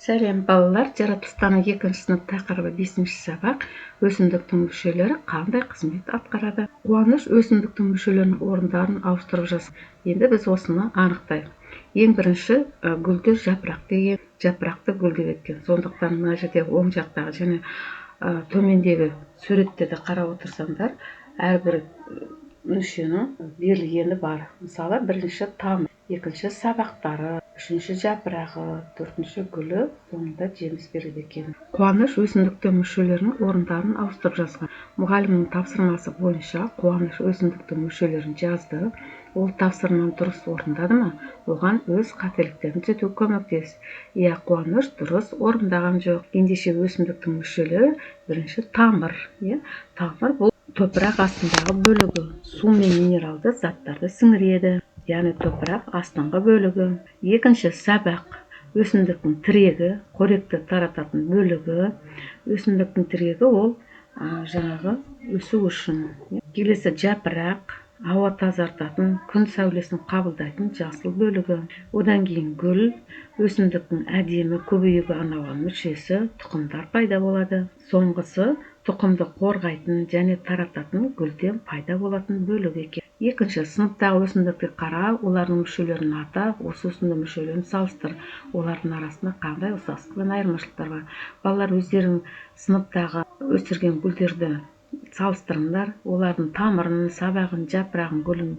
Сәлем балалар, жаратылыстану 2 сынып тақырыбы 5 сабақ. Өсімдіктің мүшелері қандай қызмет атқарады? Қуаныш өсімдіктің мүшелерінің орындарын ауыстырып жасайды. Енді біз осыны анықтайық. Ең бірінші гүлді жапырақ деген жапырақты гүл деп еткен. Сондықтан мына жерде оң жақтағы және төмендегі суреттерді қарап отырсаңдар, әрбір мүшенің берілгені бар. Мысалы, бірінші тамыр, екінші сабақтары, үшінші жапырағы, төртінші гүлі, соңында жеміс береді екен. Қуаныш өсімдіктің мүшелерінің орындарын ауыстырып жазған. Мұғалімнің тапсырмасы бойынша Қуаныш өсімдіктің мүшелерін жазды. Ол тапсырманы дұрыс орындады ма? Оған өз қателіктерін түзетуге көмектес. Қуаныш дұрыс орындаған жоқ. Ендеше өсімдіктің мүшелері бірінші тамыр. Тамыр бұл топырақ астындағы бөлігі. Су мен минералды заттарды сіңіреді. Яғни топырақ астыңғы бөлігі. Екінші сабақ. Өсімдіктің тірегі, қоректі тарататын бөлігі. Өсімдіктің тірегі ол жаңағы өсу үшін. Келесі жапырақ. Ауа тазартатын, күн сәулесін қабылдайтын жасыл бөлігі. Одан кейін гүл, өсімдіктің әдемі көбеюге арналған мүшесі, тұқымдар пайда болады. Соңғысы тұқымды қорғайтын және тарататын гүлден пайда болатын бөлігі екен. Екінші сыныптағы өсімдікті қара, олардың мүшелерін ата, осы өсімдік мүшелерін салыстыр. Олардың арасында қандай ұқсастық пен айырмашылықтар бар? Балалар өздерің сыныптағы өсірген гүлдерді салыстырыңдар. Олардың тамырын, сабағын, жапырағын, гүлін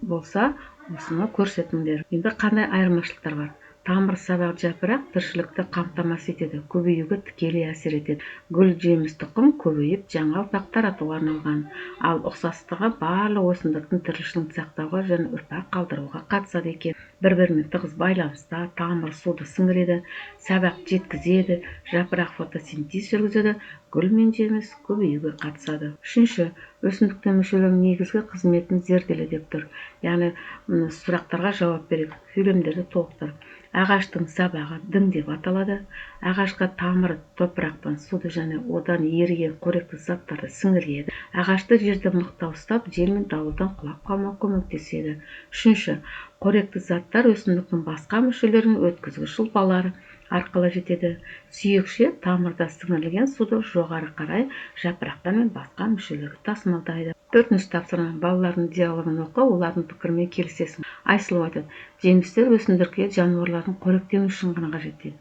болса, осыны көрсетіңдер. Енді қандай айырмашылықтар бар? Тамыр, сабақ, жапырақ тіршілікті қамтамасыз етеді, көбеюге тікелей әсер етеді. Гүл, жеміс, тұқым көбейіп, жаңа ұрпақ таратуға арналған. Ал ұқсастығы барлық өсімдіктің тіршілігін сақтауға және ұрпақ қалдыруға қатысады екен. Бір-бірімен тығыз байланыста. Тамыр суды сіңіреді, сабақ жеткізеді, жапырақ фотосинтез жүргізеді, гүл мен жеміс көбеюге қатысады. Үшінші, өсімдіктің мүшелерінің негізгі қызметін зерделе деп тұр. Яғни сұрақтарға жауап береді, сөйлемдерді толықтыр. Ағаштың сабағы дің деп аталады. Ағашқа тамыры топырақтан суды және одан еріген қоректі заттарды сіңіреді. Ағашты жерді мықтап ұстап, жел мен дауылдан құлап қалмауға көмектеседі. Үшінші, қоректі заттар өсімдіктің басқа мүшелерінің өткізгіш ұлпалары арқылы жетеді. Сүйекше тамырда сіңірілген суды жоғары қарай жапырақтар мен басқа мүшелерге тасымалдайды. Төртінші тапсырма. Балалардың диалогын оқы, олардың пікірімен келісесің. Айсұлу айтады: жемістер өсімдікке жануарлардың қоректену үшін ғана қажет дейді.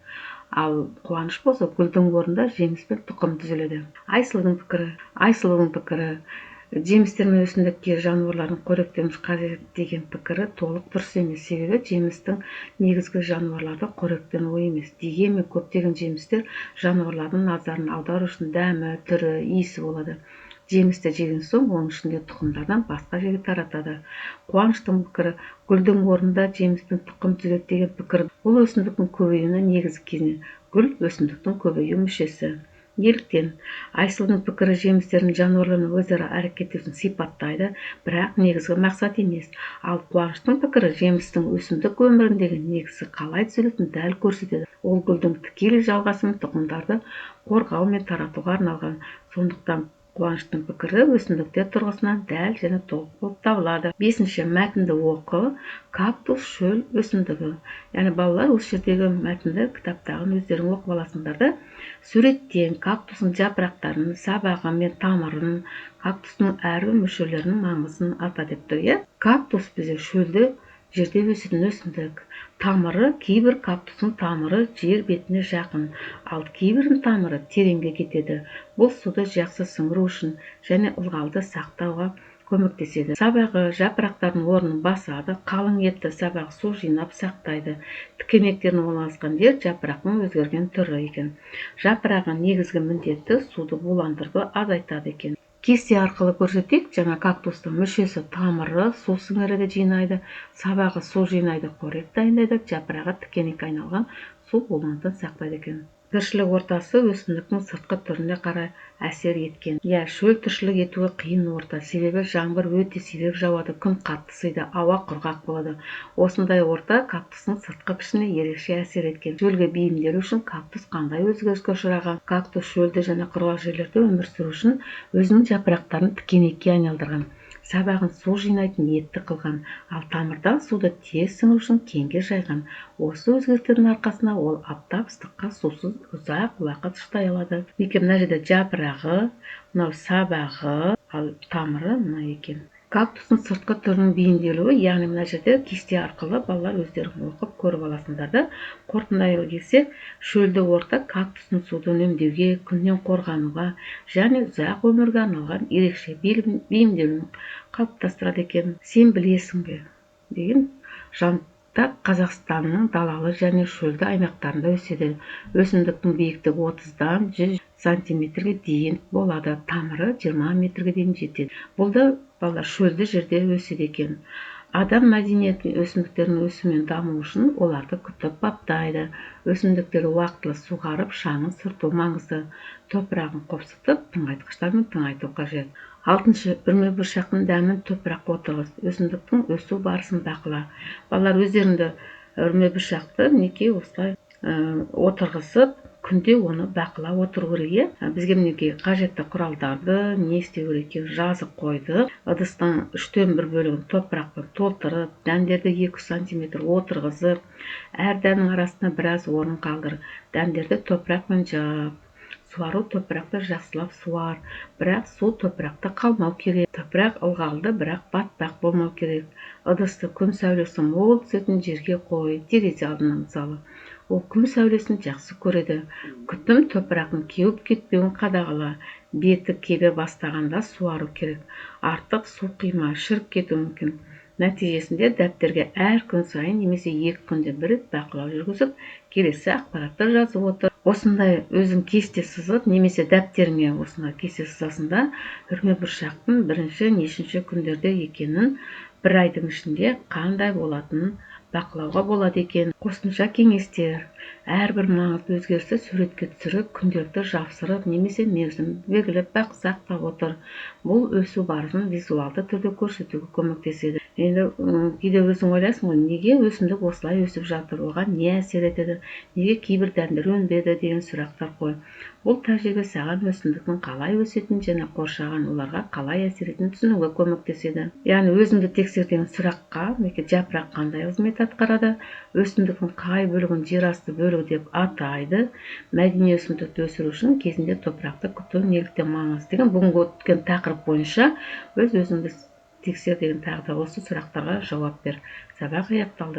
Ал Қуаныш болса, гүлдің орнында жеміс пен тұқым түзіледі. Айсұлудың пікірі жемістер мен өсімдікке жануарлардың қоректену қажет деген пікірі толық дұрыс емес. Себебі жемістің негізгі жануарларды қоректену емес. Дегенмен көптеген жемістер жануарлардың назарын аудару үшін дәмі, түрі, иісі болады. Жемісті жеген соң, оның ішінде тұқымдардан басқа жерге таратады. Қуаныштың пікірі гүлдің орнында жеміс пен тұқым түзіледі деген пікір. Бұл өсімдіктің көбеюіне негізгі кезең. Гүл өсімдіктің көбею мүшесі. Неліктен? Айсұлудың пікірі жемістердің жануарлармен өзара әрекеттесуін сипаттайды, бірақ негізгі мақсат емес. Ал Қуаныштың пікірі жемістің өсімдік өміріндегі негізі қалай түзілетінін дәл көрсетеді. Ол гүлдің тікелей жалғасы мен тұқымдарды қорғау мен таратуға арналған. Сондықтан Қуаныштың пікірі өсімдіктер тұрғысынан дәл және толық болып табылады. Бесінші, мәтінді оқы. Кактус, шөл өсімдігі. Яғни балалар осы жердегі мәтінді кітаптағын өздерің оқып аласыңдар да. Суреттен кактустың жапырақтарын, сабағы мен тамырын, кактустың әрбір мүшелерінің маңызын ата деп тұр. Кактус бізде шөлді жерде өсетін өсімдік. Тамыры, кейбір кактустың тамыры жер бетіне жақын, ал кейбірінің тамыры тереңге кетеді. Бұл суды жақсы сіңіру үшін және ылғалды сақтауға көмектеседі. Сабағы жапырақтардың орнын басады, қалың етті сабағы су жинап сақтайды. Тікенектердің орналасқан жер жапырақтың өзгерген түрі екен. Жапырағының негізгі міндеті суды буландыруды азайтады екен. Кесте арқылы көрсетейік. Жаңа кактустың мүшесі тамыры су сіңіреді, жинайды, сабағы су жинайды, қорек дайындайды, жапырағы тікенекке айналған су буланудан сақтайды екен. Тіршілік ортасы өсімдіктің сыртқы түріне қарай әсер еткен. Шөл тіршілік етуге қиын орта, себебі жаңбыр өте сирек жауады, күн қатты ысиды, ауа құрғақ болады. Осындай орта кактустың сыртқы пішініне ерекше әсер еткен. Шөлге бейімделу үшін кактус қандай өзгеріске ұшыраған? Кактус шөлді және құрғақ жерлерде өмір сүру үшін өзінің жапырақтарын тікенекке айналдырған. сабағын су жинайтын ниетті қылған, ал тамырдан суды тез сіңу үшін кеңге жайған. Осы өзгерістердің арқасында ол аптап ыстыққа сусыз ұзақ уақыт шыдай алады. Мінекей мына жерде жапырағы, мынау сабағы, ал тамыры мына екен. Кактустың сыртқы түрінің бейімделуі, яғни мына жерде кесте арқылы балалар өздері оқып көріп аласыңдар да. Қорытындылай келсек, шөлді орта кактустың суды үнемдеуге, күннен қорғануға және ұзақ өмірге арналған ерекше бейімделуін қалыптастырады екен. Сен білесің бе? деген жантақ Қазақстанның далалы және шөлді аймақтарында өседі. Өсімдіктің биіктігі 30-дан 100 сантиметрге дейін болады. Тамыры 20 метрге дейін жетеді. Бұл да балалар шөлді жерде өседі екен. Адам мәдениеті өсімдіктердің өсімі мен дамуы үшін оларды күтіп баптайды. Өсімдіктерді уақытылы суғарып, шаңын сүрту маңызды. Топырағын қопсытып, тыңайтқыштармен тыңайту қажет. 6-шы, үрме бұршақтың дәмін топыраққа отырғыз. Өсімдіктің өсу барысын бақыла. Балалар өздерінде үрме бұршақты мінекей осылай отырғызып, күнде оны бақылап отыру керек. Бізге мінекей қажетті құралдарды не істеу керек екенін жазып қойдық. Ыдыстың 3/4 бөлігін топырақпен толтырып, дәндерді 2 сантиметр отырғызып, әр дәннің арасына біраз орын қалдыр. Дәндерді топырақпен жап. Суару топырақты жақсылап суар, бірақ су топырақта қалмау керек. Топырақ ылғалды, бірақ батпақ болмау керек. Ыдысты күн сәулесі мол түсетін жерге қой, терезе алдына мысалы. Ол күн сәулесін жақсы көреді. Күтім топырақтың кеуіп кетпеуін қадағала. Беті кебе бастағанда суару керек. Артық су құйма, шіріп кетуі мүмкін. Нәтижесінде дәптерге әр күн сайын немесе 2 күнде бір рет бақылау жүргізіп, келесі ақпаратты жазып отыр. Осындай өзің кесте сызып, немесе дәптеріңе осындай кесте сызасында үрме бұршақтың бірінші, нешінші күндерде екенін, 1 айдың ішінде қандай болатынын бақылауға болады екен. Қосымша кеңестер: әрбір маңызды өзгерісті суретке түсіріп, күнделікті жапсырып, немесе мерзім белгілеп сақтап отыр. Бұл өсу барысын визуалды түрде көрсетуге көмектеседі. Енді кейде өзің ойлайсың ғой, неге өсімдік осылай өсіп жатыр, оған не әсер етеді, неге кейбір дәндер өнбеді деген сұрақтар қой. Бұл тәжірибе саған өсімдіктің қалай өсетінін және қоршаған оларға қалай әсер ететінін түсінуге көмектеседі. Яғни өзіңді тексер деген сұраққа, жапырақ қандай қызмет атқарады, өсімдіктің қай бөлігін жер асты бөлігі деп атайды, мәдени өсімдікті өсіру үшін кезінде топырақты күту неліктен маңызды деген бүгінгі өткен тақырып бойынша өзіңді тексер деген тағы да осы сұрақтарға жауап бер. Сабақ аяқталды.